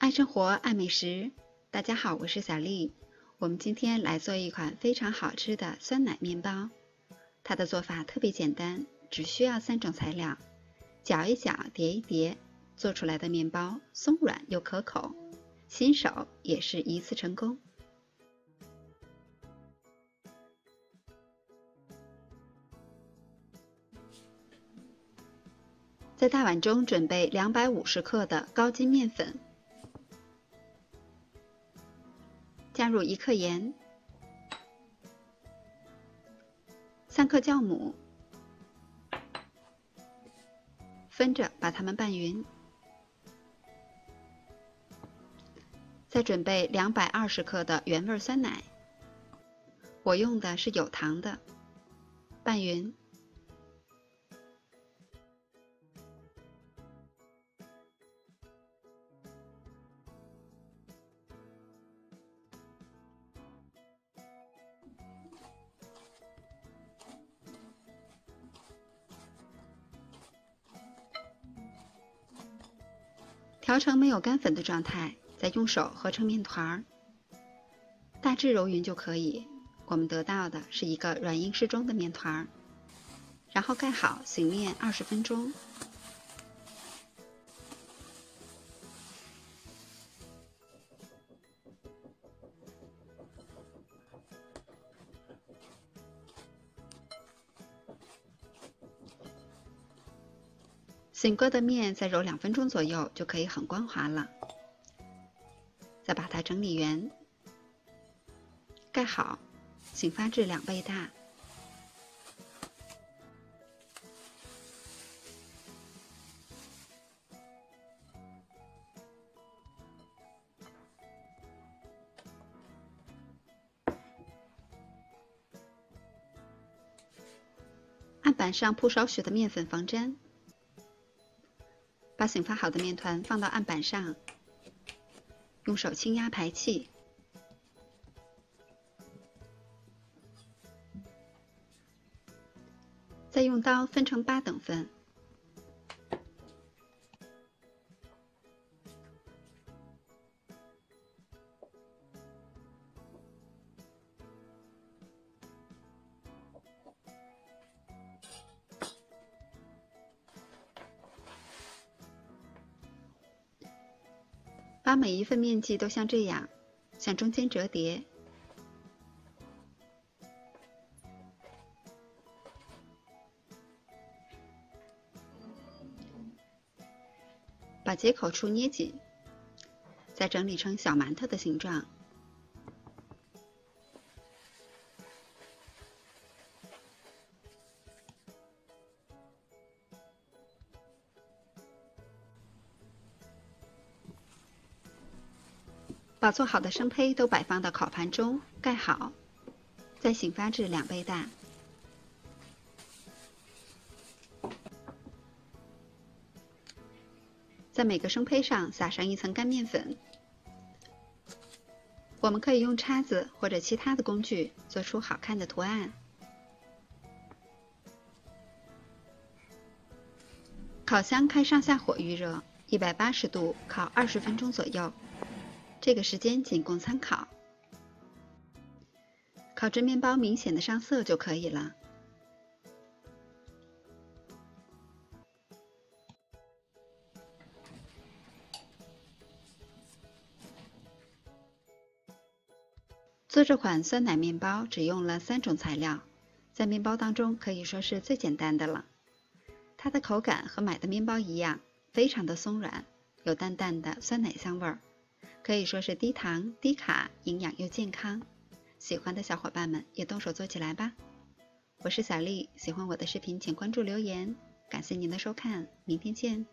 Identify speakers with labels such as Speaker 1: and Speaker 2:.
Speaker 1: 爱生活，爱美食。大家好，我是小丽。我们今天来做一款非常好吃的酸奶面包。它的做法特别简单，只需要3种材料：搅一搅，叠一叠，做出来的面包松软又可口，新手也是一次成功。在大碗中准备250克的高筋面粉，加入1克盐、3克酵母，分着把它们拌匀。再准备220克的原味酸奶，我用的是有糖的，拌匀。调成没有干粉的状态，再用手合成面团，大致揉匀就可以。我们得到的是一个软硬适中的面团，然后盖好，醒面20分钟。醒过的面再揉2分钟左右就可以很光滑了。再把它整理圆，盖好，醒发至2倍大。案板上铺少许的面粉防粘。把醒发好的面团放到案板上，用手轻压排气，再用刀分成8等份。把每一份面剂都像这样，向中间折叠，把接口处捏紧，再整理成小馒头的形状。把做好的生胚都摆放到烤盘中，盖好，再醒发至2倍大。在每个生胚上撒上1层干面粉。我们可以用叉子或者其他的工具做出好看的图案。烤箱开上下火预热，180度烤20分钟左右。这个时间仅供参考。烤至面包明显的上色就可以了。做这款酸奶面包只用了3种材料，在面包当中可以说是最简单的了。它的口感和买的面包一样，非常的松软，有淡淡的酸奶香味儿。可以说是低糖、低卡，营养又健康。喜欢的小伙伴们也动手做起来吧。我是小丽，喜欢我的视频请关注留言。感谢您的收看，明天见。